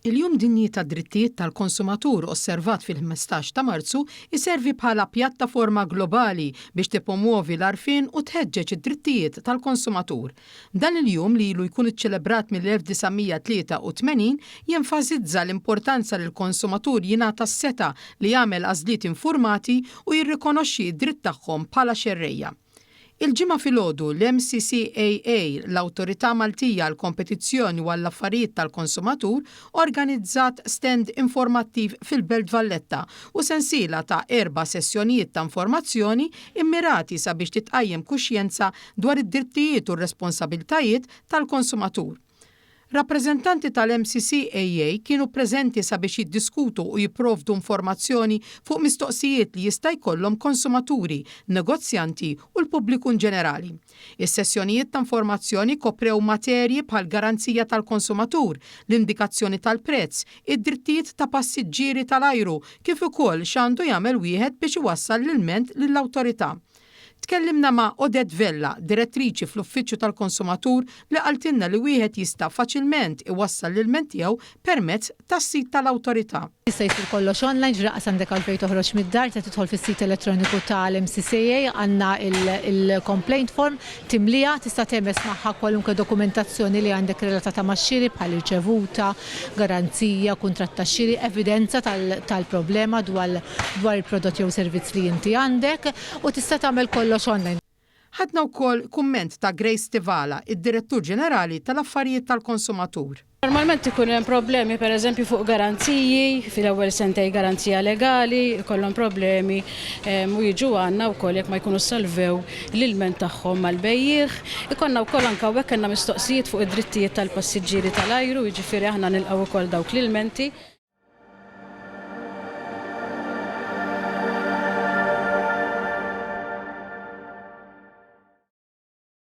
Il-Jum Dinji ta' Drittijiet tal-Konsumatur osservat fil-15 ta' Marzu iservi bħala pjattaforma globali biex tippromuovi l-arfin u tħeġġeġ id-drittijiet tal-konsumatur. Dan il-jum li ilu jkun iċċelebrat mill-1983 jenfasizza l-importanza li l-konsumatur jingħata s-seta li jagħmel għażliet informati u jirrikonoxxi d-dritt tagħhom bħala xerrejja. Il-ġimgħa filgħodu l-MCCAA, l-Awtorità Maltija għall-Kompetizzjoni u għall-Affarijiet tal-Konsumatur, organizzat stand informattiv fil-Belt Valletta u sensiela ta' 4 sessjonijiet ta' informazzjoni immirati sabiex titqajjem kuxjenza dwar id-drittijiet u r-responsabiltajiet tal-konsumatur. Rappreżentanti tal-MCCAA kienu preżenti sabiex jiddiskutu u jipprovdu informazzjoni fuq mistoqsijiet li jista' jkollhom konsumaturi, negozjanti u l-pubbliku ġenerali. Is-sessjonijiet ta' informazzjoni koprew materji bħal garanzija tal-konsumatur, l-indikazzjoni tal-prezz, id-drittijiet ta' passiġġieri tal-ajru kif ukoll x'għandu jagħmel wieħed biex iwassal l-ilment lill-awtorità. Tkellimna ma' Odette Vella, direttriċi fl-Uffiċċju tal-Konsumatur, li qaltilna li wieħed jista' faċilment iwassal l-ilment tiegħu permezz tas-sit tal-awtorità. Jista' jsir kollox online, ġraqas għandek għalfejn toħroġ mid-dar, se tidħol fis-sit elettroniku tal-MCCAA, għandna il-complaint form timlija, tista' temes magħha kwalunkwe dokumentazzjoni li għandek relatata max-xiri bħal irċevuta, garanzija, kuntratt tax-xiri, evidenza tal-problema dwar il-prodott jew servizz li inti għandek u tista' tagħmel kollox online. Ħadna wkoll kumment ta' Grace Tivala, id-Direttur Ġenerali tal-Affarijiet tal-Konsumatur. Normalment ikun hemm problemi pereżempju fuq garanziji, fil-ewwel sentej garanzija legali, ikollhom problemi u jiġu għandna wkoll jekk ma jkunux salvew l-ilment tagħhom mal-bejjieħ. Ikollna wkoll anke hawnhekk għandna mistoqsijiet fuq id-drittijiet tal-passiġġieri tal-ajru, jiġifieri aħna nilqgħu wkoll dawk l-ilmenti.